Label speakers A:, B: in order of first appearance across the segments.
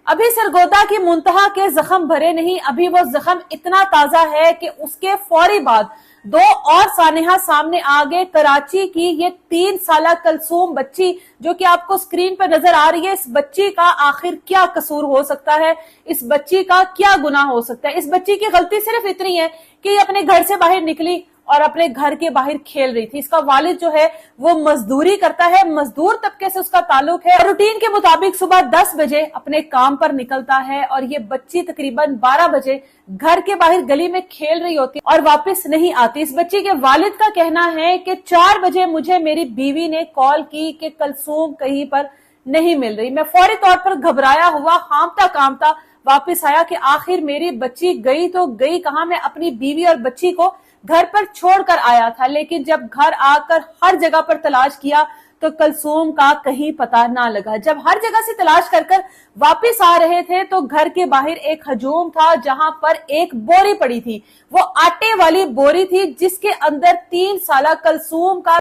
A: अभी सरगोदा की मुंतहा के जख्म भरे नहीं, अभी वो जख्म इतना ताजा है कि उसके फौरी बाद दो और सानेहा सामने आ गए। कराची की ये 3 साला कलसूम बच्ची जो कि आपको स्क्रीन पर नजर आ रही है, इस बच्ची का आखिर क्या कसूर हो सकता है, इस बच्ची का क्या गुनाह हो सकता है। इस बच्ची की गलती सिर्फ इतनी है कि ये अपने घर से बाहर निकली और अपने घर के बाहर खेल रही थी। इसका वालिद जो है वो मजदूरी करता है, मजदूर तबके से उसका ताल्लुक है और रूटीन के मुताबिक सुबह 10 बजे अपने काम पर निकलता है और ये बच्ची तकरीबन 12 बजे घर के बाहर गली में खेल रही होती और वापस नहीं आती। इस बच्ची के वालिद का कहना है कि 4 बजे मुझे मेरी बीवी ने कॉल की कि कलसूम कहीं पर नहीं मिल रही। मैं फौरी तौर पर घबराया हुआ हांफता कांपता वापस आया कि आखिर मेरी बच्ची गई तो गई कहां। मैं अपनी बीवी और बच्ची को घर पर छोड़कर आया था, लेकिन जब घर आकर हर जगह पर तलाश किया तो कलसूम का कहीं पता ना लगा। जब हर जगह से तलाश कर वापस आ रहे थे तो घर के बाहर एक हजूम था जहां पर एक बोरी पड़ी थी। वो आटे वाली बोरी थी जिसके अंदर 3 साला कलसूम का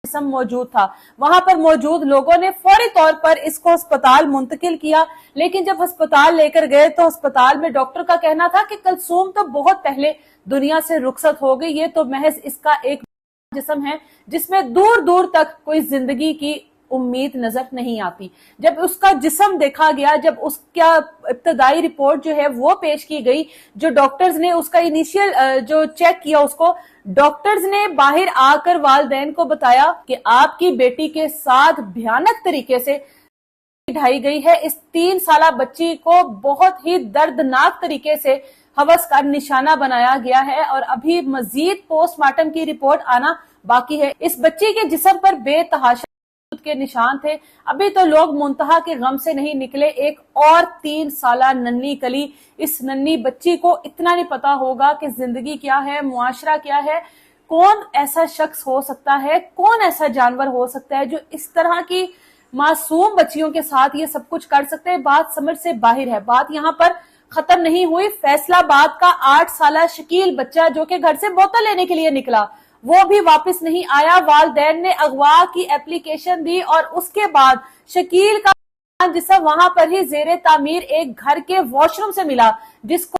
A: जिस्म मौजूद था। वहां पर मौजूद लोगों ने फौरी तौर पर इसको अस्पताल मुंतकिल किया, लेकिन जब अस्पताल लेकर गए तो अस्पताल में डॉक्टर का कहना था कि कलसूम तो बहुत पहले दुनिया से रुखसत हो गई, ये तो महज इसका एक जिस्म है जिसमें दूर दूर तक कोई जिंदगी की उम्मीद नजर नहीं आती। जब उसका जिस्म देखा गया, जब उसका इब्तदाई रिपोर्ट जो है वो पेश की गई, जो डॉक्टर्स ने उसका इनिशियल जो चेक किया, उसको डॉक्टर्स ने बाहर आकर वालिदैन को बताया कि आपकी बेटी के साथ भयानक तरीके से ढाई गई है। इस 3 साला बच्ची को बहुत ही दर्दनाक तरीके से हवस का निशाना बनाया गया है और अभी मजीद पोस्टमार्टम की रिपोर्ट आना बाकी है। इस बच्ची के जिस्म पर बेतहाशा के निशान थे। अभी तो लोग मुंतहा के गम से नहीं निकले। एक और 3 साला नन्ही कली, इस नन्ही बच्ची को इतना नहीं पता होगा कि जिंदगी क्या है, मुआशरा क्या है, कौन ऐसा शख्स हो सकता है, कौन ऐसा जानवर हो सकता है जो इस तरह की मासूम बच्चियों के साथ ये सब कुछ कर सकते हैं। बात समझ से बाहर है। बात यहाँ पर खत्म नहीं हुई। फैसलाबाद का 8 साला शकील बच्चा जो कि घर से बोतल लेने के लिए निकला, वो भी वापस नहीं आया। वालिदैन ने अगवा की एप्लीकेशन दी और उसके बाद शकील का जिस्म वहां पर ही जेरे तामीर एक घर के वॉशरूम से मिला, जिसको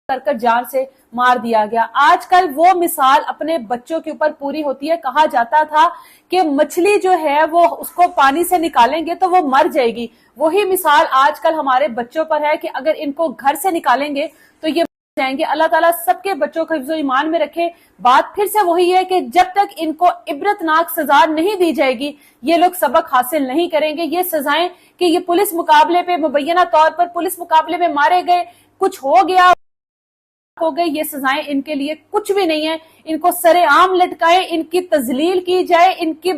A: कर जान से मार दिया गया। आजकल वो मिसाल अपने बच्चों के ऊपर पूरी होती है। कहा जाता था कि मछली जो है वो उसको पानी से निकालेंगे तो वो मर जाएगी। वही मिसाल आजकल हमारे बच्चों पर है कि अगर इनको घर से निकालेंगे तो ये जाएंगे। अल्लाह ताला सबके बच्चों को हिफ्ज़ो ईमान में रखे। बात फिर से वही है कि जब तक इनको इबरतनाक सजा नहीं दी जाएगी ये लोग सबक हासिल नहीं करेंगे। ये सजाएं कि ये पुलिस मुकाबले पे मुबैना तौर पर पुलिस मुकाबले में मारे गए, कुछ हो गया हो गई, ये सजाएं इनके लिए कुछ भी नहीं है। इनको सरेआम लटकाएं, इनकी तजलील की जाए, इनकी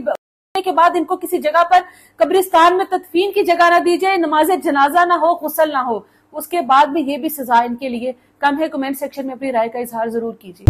A: के बाद इनको किसी जगह पर कब्रिस्तान में तदफीन की जगह ना दी जाए, नमाज जनाजा ना हो, गुस्ल ना हो, उसके बाद भी ये भी सजा इनके लिए कम है। कमेंट सेक्शन में अपनी राय का इजहार जरूर कीजिए।